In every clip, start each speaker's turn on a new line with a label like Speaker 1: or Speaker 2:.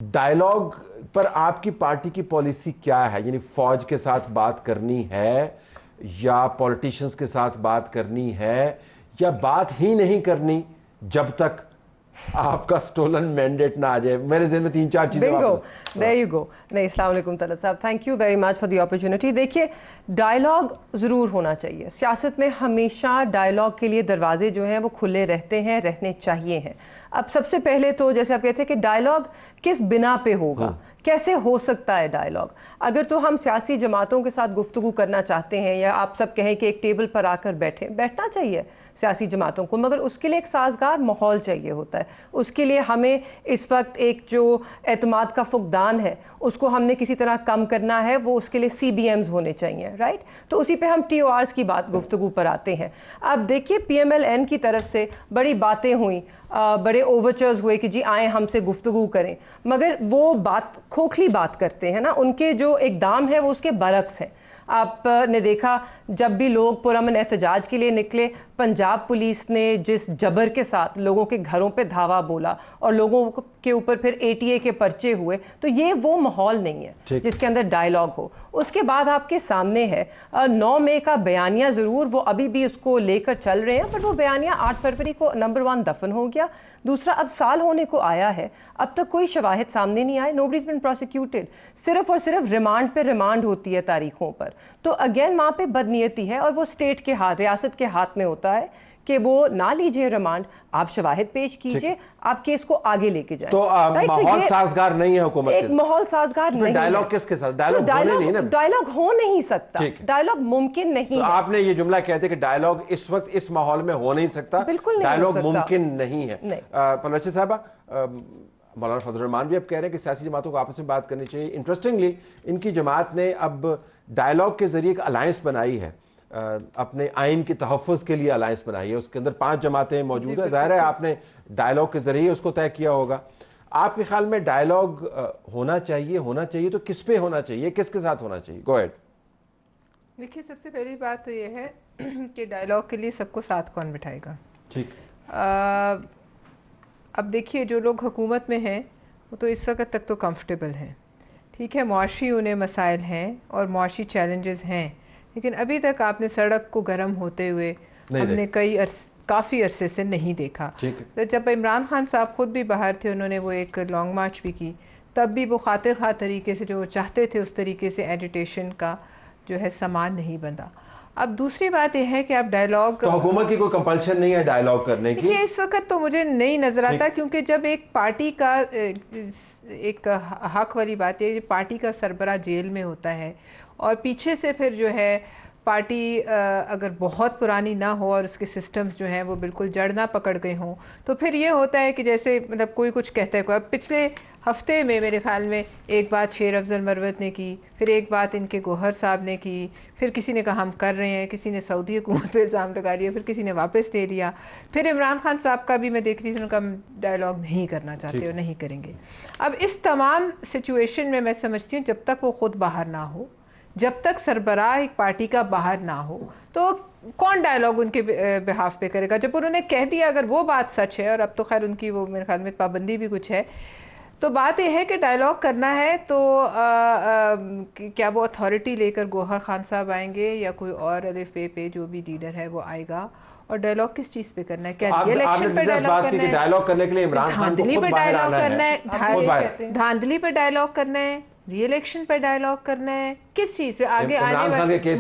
Speaker 1: Dialogue پر آپ کی party کی پالیسی کیا ہے؟ یعنی فوج کے ساتھ بات کرنی ہے یا پولیٹیشنز کے ساتھ بات کرنی ہے یا بات ہی نہیں کرنی جب تک آپ کا سٹولن مینڈیٹ نہ آ جائے؟ میرے ذہن میں 3-4 چیزیں
Speaker 2: there you go. نہیں، السلام علیکم طلعت صاحب، thank you very much for the opportunity. دیکھیے، ڈائلاگ ضرور ہونا چاہیے. سیاست میں ہمیشہ ڈائلاگ کے لیے دروازے جو ہیں وہ کھلے رہتے ہیں، رہنے چاہیے ہیں. اب سب سے پہلے تو جیسے آپ کہتے ہیں کہ ڈائلاگ کس بنا پہ ہوگا، کیسے ہو سکتا ہے ڈائلاگ؟ اگر تو ہم سیاسی جماعتوں کے ساتھ گفتگو کرنا چاہتے ہیں یا آپ سب کہیں کہ ایک ٹیبل پر آ کر بیٹھنا چاہیے سیاسی جماعتوں کو، مگر اس کے لیے ایک سازگار ماحول چاہیے ہوتا ہے. اس کے لیے ہمیں اس وقت ایک جو اعتماد کا فقدان ہے اس کو ہم نے کسی طرح کم کرنا ہے، وہ اس کے لیے CBMs ہونے چاہیے، رائٹ؟ تو اسی پہ ہم TORs کی گفتگو پر آتے ہیں. اب دیکھیے PMLN کی طرف سے بڑی باتیں ہوئیں، بڑے اوورچرز ہوئے کہ جی آئیں ہم سے گفتگو کریں، مگر وہ بات کھوکھلی بات کرتے ہیں نا، ان کے جو اقدام ہے وہ اس کے برعکس ہیں. آپ نے دیکھا جب بھی لوگ پرامن احتجاج کے لیے نکلے، پنجاب پولیس نے جس جبر کے ساتھ لوگوں کے گھروں پہ دھاوا بولا اور لوگوں کے اوپر پھر ATA کے پرچے ہوئے، تو یہ وہ ماحول نہیں ہے جس کے اندر ڈائلاگ ہو. اس کے بعد آپ کے سامنے ہے 9 مئی کا بیانیہ، ضرور وہ ابھی بھی اس کو لے کر چل رہے ہیں، پر وہ بیانیہ 8 فروری کو نمبر 1 دفن ہو گیا. دوسرا، اب سال ہونے کو آیا ہے، اب تک کوئی شواہد سامنے نہیں آئے. nobody's been prosecuted. صرف اور صرف ریمانڈ پہ ریمانڈ ہوتی ہے تاریخوں پر. تو اگین وہاں پہ بدنیتی ہے اور وہ اسٹیٹ کے ہاتھ، ریاست کے ہاتھ میں ہوتا ہے کہ وہ نہ لیجئے ریمانڈ، آپ شواہد پیش کیجئے، آپ کیس کو آگے لے کے جائیں.
Speaker 1: تو ماحول سازگار نہیں ہے حکومت
Speaker 2: ایک ماحول سازگار نہیں ہے.
Speaker 1: ڈائلاگ کس کے ساتھ؟
Speaker 2: ڈائلاگ ہو نہیں سکتا، ڈائلاگ ممکن نہیں.
Speaker 1: آپ نے یہ جملہ کہتے کہ ڈائلاگ اس وقت اس ماحول میں ہو نہیں سکتا، ڈائلاگ ممکن نہیں ہے. پلوچی صاحبہ، مولانا فضل الرحمان بھی اب کہہ رہے ہیں کہ سیاسی جماعتوں کو آپس میں بات کرنی چاہیے. انٹرسٹنگلی ان کی جماعت نے اب ڈائلاگ کے ذریعے ایک الائنس بنائی ہے، اپنے آئین کے تحفظ کے لیے الائنس بنائی ہے. اس کے اندر 5 جماعتیں موجود ہیں. ظاہر ہے آپ نے ڈائلاگ کے ذریعے اس کو طے کیا ہوگا. آپ کے خیال میں ڈائلاگ ہونا چاہیے تو کس پہ ہونا چاہیے، کس کے ساتھ ہونا چاہیے؟ گو ایڈ.
Speaker 3: دیکھیے، سب سے پہلی بات تو یہ ہے کہ ڈائلاگ کے لیے سب کو ساتھ کون بٹھائے گا. ٹھیک. اب دیکھیے، جو لوگ حکومت میں ہیں وہ تو اس وقت تک تو کمفرٹیبل ہیں، ٹھیک ہے، معاشی انہیں مسائل ہیں اور معاشی چیلنجز ہیں، لیکن ابھی تک آپ نے سڑک کو گرم ہوتے ہوئے ہم نے کافی عرصے سے نہیں دیکھا. جب عمران خان صاحب خود بھی باہر تھے، انہوں نے وہ ایک لانگ مارچ بھی کی، تب بھی وہ خاطر خواہ طریقے سے جو چاہتے تھے اس طریقے سے ایجیٹیشن کا جو ہے سامان نہیں بندھا. اب دوسری بات یہ ہے کہ آپ ڈائلاگ،
Speaker 1: تو حکومت کی کوئی کمپلشن نہیں ہے ڈائلاگ کرنے کی؟
Speaker 3: اس وقت تو مجھے نہیں نظر آتا، کیونکہ جب ایک پارٹی کا ایک حق والی بات ہے، پارٹی کا سربراہ جیل میں ہوتا ہے اور پیچھے سے پھر جو ہے پارٹی اگر بہت پرانی نہ ہو اور اس کے سسٹمز جو ہیں وہ بالکل جڑ نہ پکڑ گئے ہوں، تو پھر یہ ہوتا ہے کہ جیسے مطلب کوئی کچھ کہتا ہے. اب پچھلے ہفتے میں میرے خیال میں ایک بات شیر افضل مروت نے کی، پھر ایک بات ان کے گوہر صاحب نے کی، پھر کسی نے کہا ہم کر رہے ہیں، کسی نے سعودی حکومت پہ الزام لگا لیا، پھر کسی نے واپس لے لیا، پھر عمران خان صاحب کا بھی میں دیکھ رہی تھی، ان کا ڈائلاگ نہیں کرنا چاہتے اور نہیں کریں گے. اب اس تمام سچویشن میں سمجھتی ہوں جب تک وہ خود باہر نہ ہو، جب تک سربراہ ایک پارٹی کا باہر نہ ہو، تو کون ڈائلاگ ان کے بہاف پہ کرے گا؟ جب انہوں نے کہہ دیا اگر وہ بات سچ ہے، اور اب تو خیر ان کی وہ میرے خیال میں پابندی بھی کچھ ہے، تو بات یہ ہے کہ ڈائلاگ کرنا ہے تو کیا وہ اتھارٹی لے کر گوہر خان صاحب آئیں گے یا کوئی اور الف بے پہ جو بھی لیڈر ہے وہ آئے گا؟ اور ڈائلاگ کس چیز پہ کرنا ہے؟ کیا ری الیکشن پہ ڈائلاگ کرنا ہے؟
Speaker 1: ڈائلاگ کرنے کے لیے عمران خان کو خود باہر آنا ہے،
Speaker 3: دھاندلی پہ ڈائلاگ کرنا ہے، ری الیکشن پہ ڈائلاگ کرنا ہے، کس چیز پہ؟ آگے آنے والے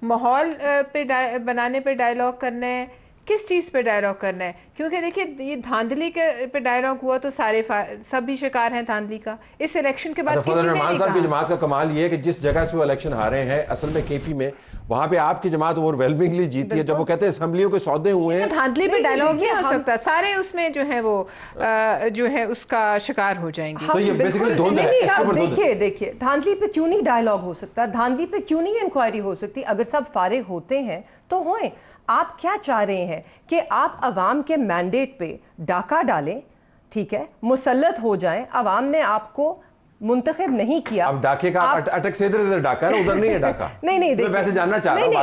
Speaker 3: ماحول پہ بنانے پہ ڈائلاگ کرنا ہے، کس چیز پہ ڈائلاگ کرنا ہے؟ کیونکہ دیکھیے، یہ دھاندلی کے پہ ڈائلاگ ہوا تو سب بھی شکار ہیں دھاندلی کا. اس الیکشن کے بعد
Speaker 1: فضل الرحمان صاحب کی جماعت کا کمال یہ ہے کہ جس جگہ سے وہ الیکشن ہارے ہیں، اصل میں KP میں، وہاں پہ آپ کی جماعت اوور ویلمنگلی جیتی ہے. جب وہ کہتے ہیں اسمبلیوں کے سودے ہوئے ہیں،
Speaker 3: دھاندلی پہ ڈائلاگ نہیں ہو سکتا، سارے اس میں جو ہے وہ جو ہے اس کا شکار ہو جائیں گے.
Speaker 1: تو یہ بیسیکلی دھند ہے.
Speaker 2: دیکھیے دھاندلی پہ کیوں نہیں ڈائلاگ ہو سکتا؟ دھاندلی پہ کیوں نہیں انکوائری ہو سکتی؟ اگر سب فارغ ہوتے ہیں تو ہوئیں. آپ کیا چاہ رہے ہیں کہ آپ عوام کے مینڈیٹ پہ ڈاکہ ڈالیں، ٹھیک ہے، مسلط ہو جائیں؟ عوام نے آپ کو منتخب نہیں کیا.
Speaker 1: اب ڈاکے کا اٹک سے ادھر ڈاکہ ہے نا، ادھر نہیں ہے ڈاکہ.
Speaker 2: نہیں
Speaker 1: میں ویسے جاننا چاہ رہا ہوں،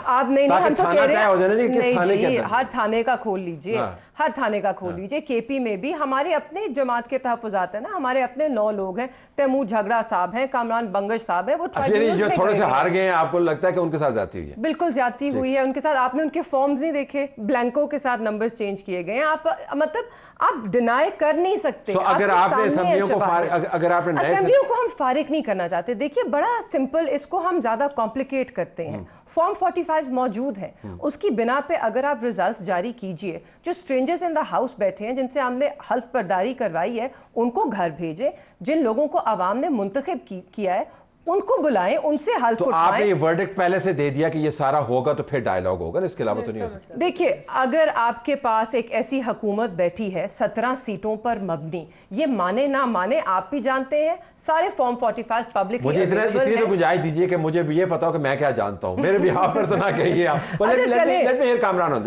Speaker 2: آپ نہیں، ہم تو کہہ رہے ہیں ہر تھانے کا کھول لیجئے، ہر تھانے کا کھول لیجئے. KP میں بھی ہمارے اپنے جماعت کے تحفظات ہیں نا, ہمارے اپنے 9 لوگ ہیں, تیمور جھگڑا صاحب ہیں, کامران بنگش صاحب ہیں, وہ
Speaker 1: جو تھوڑے سے ہار گئے ہیں, آپ کو لگتا ہے کہ ان کے ساتھ زیادتی ہوئی ہے؟
Speaker 2: بالکل زیادتی ہوئی ہے ان کے ساتھ. آپ نے ان کے فارمز نہیں دیکھے, بلینکو کے ساتھ نمبرز چینج کیے گئے ہیں. آپ مطلب آپ ڈینائی کر نہیں سکتے.
Speaker 1: اگر آپ نے اسمبلیوں
Speaker 2: کو ہم فارغ نہیں کرنا چاہتے, دیکھیے بڑا سمپل, اس کو ہم زیادہ کمپلیکیٹ کرتے ہیں. فارم 45 موجود ہے, اس کی بنا پہ اگر آپ ریزلٹ جاری کیجئے, جو اسٹرینجرز ان دا ہاؤس بیٹھے ہیں جن سے ہم نے حلف برداری کروائی ہے ان کو گھر بھیجیں, جن لوگوں کو عوام نے منتخب کیا ہے ان کو بلائیں, ان سے حلف اٹھائیں.
Speaker 1: تو آپ نے یہ ورڈکٹ پہلے سے دے دیا کہ یہ سارا ہوگا تو پھر ڈائیلاگ ہوگا, اس کے علاوہ تو نہیں ہو سکتا.
Speaker 2: دیکھیے اگر آپ کے پاس ایک ایسی حکومت بیٹھی ہے 17 سیٹوں پر مبنی, یہ مانے نہ مانے آپ بھی جانتے ہیں, سارے فارم 45 پبلک
Speaker 1: مجھے اتنی تو گنجائش دیجئے کہ مجھے بھی یہ پتا ہو کہ میں کیا جانتا ہوں, میرے بھی آپ پر تو نہ کہیے آپ. لیٹ می ہیئر کامران آن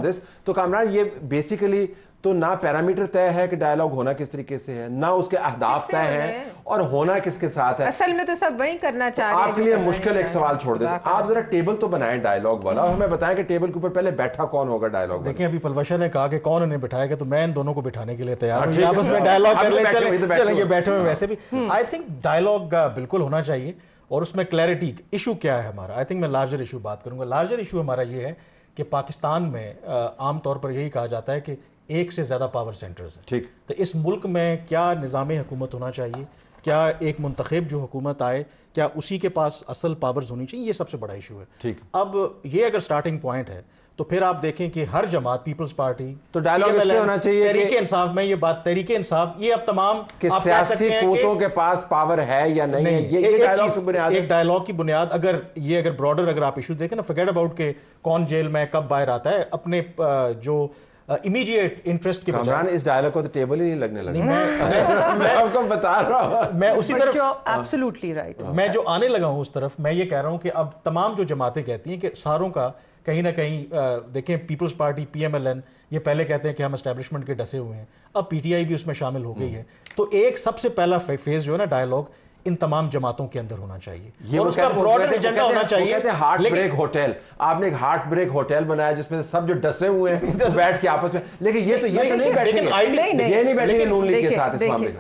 Speaker 1: دس. تو کامران یہ بیسیکلی تو نہ پیرامیٹر طے ہے کہ ڈائیلاگ ہونا کس طریقے سے ہے, نہ اس کے اہداف طے ہیں, اور ہونا کس کے ساتھ ہے.
Speaker 3: اصل میں تو سب وہی کرنا چاہ رہے ہیں.
Speaker 1: آپ کے لیے مشکل ایک سوال چھوڑ دیتے ہیں, آپ ذرا ٹیبل تو بنائیں ڈائیلاگ والا, اور ہمیں بتائیں کہ ٹیبل کے اوپر پہلے بیٹھا کون ہوگا ڈائیلاگ والا.
Speaker 4: دیکھیں ابھی پلوشا نے کہا کہ کون انہیں بٹھائے گا, تو میں ان دونوں کو بٹھانے کے لیے تیار ہوں. آپس میں ڈائیلاگ کر لیں, چلیں یہ بیٹھے ہوئے. ویسے بھی آئی تھنک ڈائیلاگ بالکل ہونا چاہیے, اور اس میں کلیئرٹی. ایشو کیا ہے ہمارا, آئی تھنک میں لارجر ایشو بات کروں گا. لارجر ایشو ہمارا یہ ہے کہ پاکستان میں عام طور پر یہی کہا جاتا ہے کہ ایک سے زیادہ پاور سینٹرز ہیں.
Speaker 1: ٹھیک.
Speaker 4: تو اس ملک میں کیا نظام حکومت ہونا چاہیے, کیا ایک منتخب جو حکومت آئے کیا اسی کے پاس اصل پاورز ہونی چاہیے, یہ سب سے بڑا ایشو ہے.
Speaker 1: ٹھیک.
Speaker 4: اب یہ اگر سٹارٹنگ پوائنٹ ہے تو پھر آپ دیکھیں کہ ہر جماعت, پیپلز پارٹی,
Speaker 1: تو ڈائیلاگ اس پہ ہونا چاہیے
Speaker 4: تحریک انصاف, میں یہ بات تحریک انصاف, یہ اب تمام
Speaker 1: کہ سیاسی قوتوں کے پاس پاور ہے یا نہیں ہے, یہ ڈائیلاگ کی بنیاد ہے.
Speaker 4: ایک ڈائیلاگ کی بنیاد اگر براڈر اگر آپ ایشو دیکھیں نا, فرگیٹ اباؤٹ کہ کون جیل میں کب باہر آتا ہے, اپنے جو امیڈیٹ انٹرسٹ کے بجائے.
Speaker 1: کامران اس ڈائیلاگ کو تو ٹیبل ہی نہیں لگنے لگا. میں آپ کو بتا رہا ہوں,
Speaker 4: میں اسی طرف
Speaker 2: ایبسولوٹلی رائٹ,
Speaker 4: میں جو آنے لگا ہوں اس طرف, میں یہ کہہ رہا ہوں کہ اب تمام جو جماعتیں کہتی ہیں کہ ساروں کا کہیں نہ کہیں, دیکھیں پیپلز پارٹی PMLN یہ پہلے کہتے ہیں کہ ہم اسٹیبلشمنٹ کے ڈسے ہوئے ہیں, اب PTI بھی اس میں شامل ہو گئی ہے. تو ایک سب سے پہلا فیز جو ہے نا ڈائیلاگ, ان تمام جماعتوں کے اندر ہونا چاہیے, اور اس کا براڈر ایجنڈا ہونا چاہیے.
Speaker 1: کہتے ہیں ہارٹ بریک ہوٹل, آپ نے ایک ہارٹ بریک ہوٹل بنایا جس میں سب جو ڈسے ہوئے ہیں بیٹھ کے آپس میں, لیکن یہ تو نہیں بیٹھیں گے, یہ نہیں بیٹھیں گے نون لیگ کے ساتھ اس معاملے میں.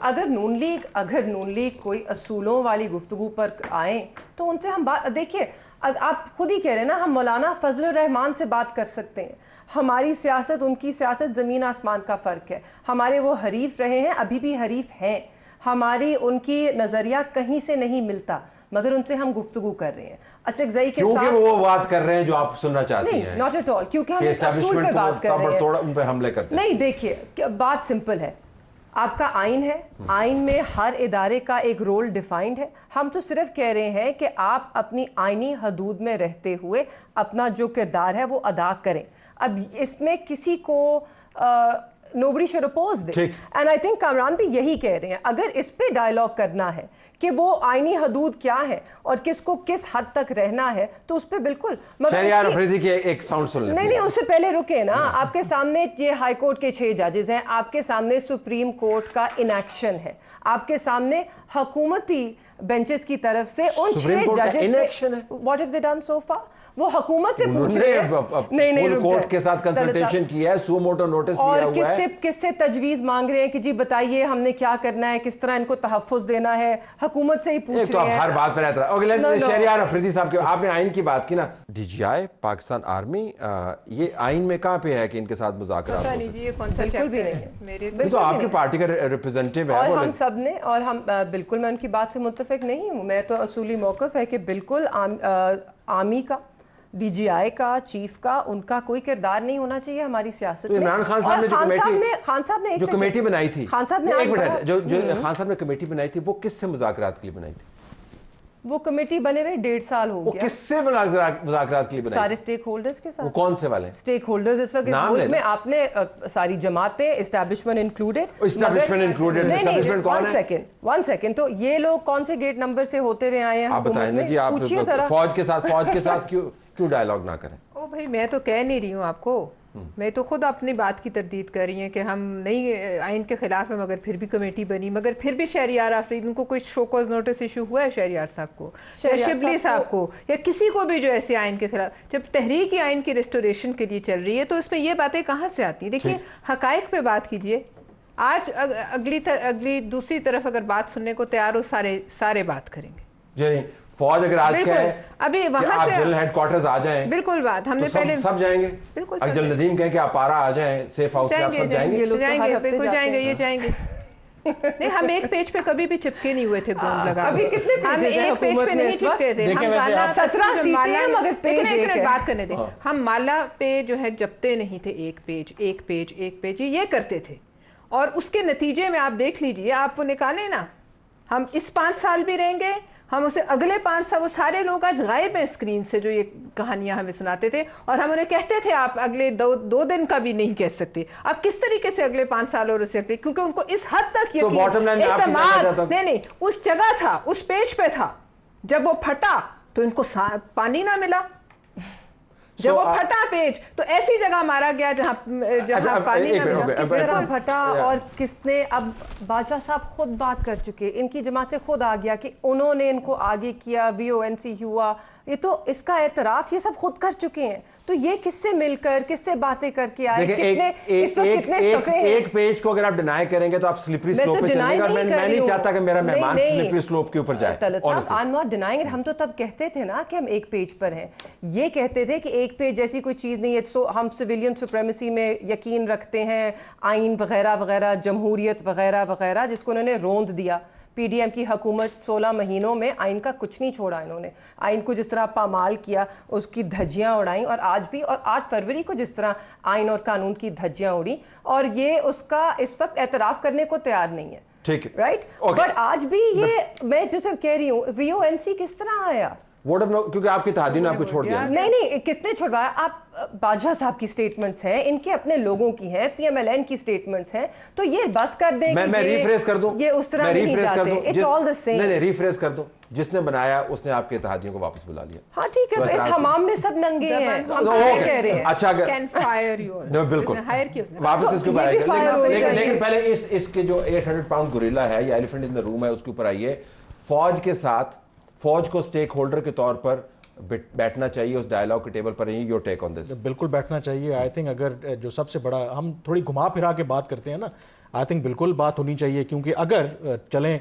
Speaker 2: اگر نون لیگ کوئی اصولوں والی گفتگو پر آئیں تو ان سے ہم بات, دیکھیے آپ خود ہی کہہ رہے ہیں نا, ہم مولانا فضل الرحمان سے بات کر سکتے ہیں. ہماری سیاست ان کی سیاست زمین آسمان کا فرق ہے. ہمارے وہ حریف رہے ہیں, ابھی بھی حریف ہیں, ہماری ان کی نظریہ کہیں سے نہیں ملتا, مگر ان سے ہم گفتگو کر رہے ہیں اچکزئی کے ساتھ.
Speaker 1: کیونکہ وہ بات کر رہے ہیں جو آپ سننا چاہتی ہیں.
Speaker 2: ناٹ ایٹ آل, کیونکہ ہم ایک اصول پہ بات کر رہے ہیں,
Speaker 1: ان پہ حملے کرتے ہیں.
Speaker 2: نہیں دیکھیے بات سمپل ہے, آپ کا آئین ہے, آئین میں ہر ادارے کا ایک رول ڈیفائنڈ ہے. ہم تو صرف کہہ رہے ہیں کہ آپ اپنی آئینی حدود میں رہتے ہوئے اپنا جو کردار ہے وہ ادا کریں. اب اس میں کسی کو nobody should oppose this. And I think Kamran بھی یہی کہہ رہے ہیں, اگر اس پہ ڈائیلاگ کرنا ہے کہ وہ آئینی حدود کیا ہے اور کس کو کس حد تک رہنا ہے, تو اس پہ بالکل.
Speaker 1: شہریار افریدی کی ایک ساؤنڈ سن لیں.
Speaker 2: نہیں اس سے پہلے رکے نا, آپ کے سامنے یہ ہائی کورٹ کے 6 ججز ہیں, آپ کے سامنے سپریم کورٹ کا انیکشن ہے, آپ کے سامنے حکومتی بینچز کی طرف سے ان 6 ججز what have they done so far, وہ حکومت سے پوچھ رہے ہیں,
Speaker 1: نہیں کورٹ کے ساتھ کنسلٹیشن کی ہے, سو موٹو نوٹس لیا ہوا ہے,
Speaker 2: اور کس سے تجویز مانگ رہے ہیں کہ جی بتائیے ہم نے کیا کرنا ہے, کس طرح ان کو تحفظ دینا ہے, حکومت سے ہی پوچھ رہے ہیں.
Speaker 1: ہر بات پر اعتراض. اوکے, شہریار افریدی صاحب کے آپ نے آئین کی بات کی نا, DGI پاکستان آرمی, یہ آئین میں کہاں پہ ہے کہ ان کے ساتھ مذاکرات ہو سکتے؟
Speaker 2: بالکل بھی نہیں ہے,
Speaker 1: تو آپ کی پارٹی کا ریپرزینٹیو ہے,
Speaker 2: اور ہم سب نے, اور ہم بالکل, میں ان کی بات سے متفق نہیں ہوں. میں تو اصولی موقف ہے کہ بالکل آرمی کا, DGI کا, چیف کا, ان کا کوئی کردار نہیں ہونا چاہیے ہماری سیاست میں.
Speaker 1: عمران خان صاحب نے جو کمیٹی بنائی تھی,
Speaker 2: خان صاحب نے
Speaker 1: خان صاحب نے کمیٹی بنائی تھی, وہ کس سے مذاکرات کے لیے بنائی تھی؟
Speaker 2: وہ کمیٹی بنے ہوئے 1.5 سال ہو گیا.
Speaker 1: وہ کس سے مذاکرات کے لیے بنائی؟
Speaker 2: سارے سٹیک ہولڈرز کے ساتھ.
Speaker 1: وہ کون سے والے
Speaker 2: سٹیک ہولڈرز اس وقت اس ملک میں آپ نے ساری جماعتیں, اسٹیبلشمنٹ انکلوڈڈ.
Speaker 1: اسٹیبلشمنٹ کون ہے؟
Speaker 2: ون سیکنڈ, تو یہ لوگ کون سے گیٹ نمبر سے ہوتے رہے آئے ہیں
Speaker 1: آپ بتائیں نا جی, آپ فوج کے ساتھ کیوں ڈائیلاگ نہ کریں؟
Speaker 3: او بھائی میں تو کہہ نہیں رہی ہوں آپ کو, میں تو خود اپنی بات کی تردید کر رہی ہیں کہ ہم نہیں آئین کے خلاف ہیں، مگر پھر بھی کمیٹی بنی، مگر پھر بھی شہریار آفرید ان کو کوئی شو کوز نوٹس ایشو ہوا ہے شہریار صاحب کو یا شبلی صاحب کو یا کسی کو بھی جو ایسے آئین کے خلاف؟ جب تحریک آئین کی ریسٹوریشن کے لیے چل رہی ہے تو اس میں یہ باتیں کہاں سے آتی ہیں؟ دیکھیے حقائق پہ بات کیجئے. آج اگلی دوسری طرف اگر بات سننے کو تیار ہو سارے بات کریں گے.
Speaker 1: جی فوج اگر آج کیا ہے
Speaker 3: ابھی وہاں
Speaker 1: آپ
Speaker 3: سے
Speaker 1: جنرل ہیڈ کوارٹرز آ جائیں،
Speaker 3: بالکل بات ہم نے پہلے
Speaker 1: سب جائیں گے.
Speaker 3: بالکل
Speaker 1: اگر جنرل ندیم کہیں کہ آپ پارا آ جائیں سیف ہاؤس میں، آپ سب جائیں گے.
Speaker 3: بالکل جائیں گے، یہ جائیں گے. نہیں ہم ایک پیج پہ کبھی بھی چپکے نہیں ہوئے تھے گوند لگا. ہم ایک پیج پہ نہیں چپکے تھے. بات کرنے دیں. ہم مالا پہ جو ہے جپتے نہیں تھے ایک پیج یہ کرتے تھے، اور اس کے نتیجے میں آپ دیکھ لیجئے، آپ وہ نکالیں نا. ہم اس 5 سال بھی رہیں گے، ہم اسے اگلے 5 سال، وہ سارے لوگ آج غائب ہیں اسکرین سے جو یہ کہانیاں ہمیں سناتے تھے، اور ہم انہیں کہتے تھے آپ اگلے 2 دن کا بھی نہیں کہہ سکتے. آپ کس طریقے سے اگلے 5 سال اور اسے اگلے، کیونکہ ان کو اس حد تک اعتماد نہیں اس جگہ تھا، اس پیج پہ تھا. جب وہ پھٹا تو ان کو پانی نہ ملا. جب وہ پھٹا پیج تو ایسی جگہ مارا گیا جہاں پانی نہ ملا.
Speaker 2: کس طرح پھٹا اور کس نے؟ اب باجوہ صاحب خود بات کر چکے، ان کی جماعت سے خود آ گیا کہ انہوں نے ان کو آگے کیا، VONC ہوا، یہ تو اس کا اعتراف یہ سب خود کر چکے ہیں. تو یہ کس سے مل کر، کس سے باتیں کر کے آئے؟
Speaker 1: ایک پیج کو اگر آپ ڈینائی کریں گے تو آپ سلپری سلوپ پہ چلیں گے، اور میں نہیں چاہتا کہ میرا مہمان سلپری سلوپ کے اوپر جائے.
Speaker 2: I'm not denying it. ہم تو تب کہتے تھے نا کہ ہم ایک پیج پر ہیں، یہ کہتے تھے کہ ایک پیج جیسی کوئی چیز نہیں ہے. ہم سویلین سپریمیسی میں یقین رکھتے ہیں، آئین وغیرہ وغیرہ، جمہوریت وغیرہ وغیرہ، جس کو انہوں نے روند دیا. PDM کی حکومت 16 مہینوں میں آئین کا کچھ نہیں چھوڑا. انہوں نے آئین کو جس طرح پامال کیا، اس کی دھجیاں اڑائیں، اور آج بھی، اور 8 فروری کو جس طرح آئین اور قانون کی دھجیاں اڑی، اور یہ اس کا اس وقت اعتراف کرنے کو تیار نہیں ہے.
Speaker 1: ٹھیک ہے،
Speaker 2: رائٹ. بٹ آج بھی یہ میں جو سب کہہ رہی ہوں، VONC کس طرح آیا؟
Speaker 1: کیونکہ آپ کی اتحادیوں نے آپ کو چھوڑ دیا.
Speaker 2: نہیں کس نے چھوڑوایا؟ آپ باجوہ صاحب کی سٹیٹمنٹس ہیں، ان کے اپنے لوگوں کی ہیں، PMLN کی سٹیٹمنٹس ہیں. تو یہ بس کر دیں،
Speaker 1: میں ریفریز کر دوں،
Speaker 2: یہ اس طرح نہیں جاتے. It's all the same.
Speaker 1: نہیں ریفریز کر دوں. جس نے بنایا اس نے آپ کے اتحادیوں کو واپس بلا لیا.
Speaker 2: ہاں ٹھیک ہے، تو اس حمام میں سب ننگے ہیں، ہم کہہ رہے ہیں.
Speaker 1: اچھا
Speaker 3: بالکل
Speaker 1: واپس اس کے اوپر آئیے. لیکن پہلے اس کے جو 800 پاؤنڈ گوریلا ہے یا ایلیفنٹ ان دا روم ہے، اس کے اوپر آئیے. فوج کے ساتھ فوج کو سٹیک ہولڈر کے طور پر بیٹھنا چاہیے اس ڈائیلاگ کے ٹیبل پر. یور ٹیک آن دس؟
Speaker 4: بالکل بیٹھنا چاہیے. آئی تھنک اگر جو سب سے بڑا، ہم تھوڑی گھما پھرا کے بات کرتے ہیں نا، آئی تھنک بالکل بات ہونی چاہیے. کیونکہ اگر چلیں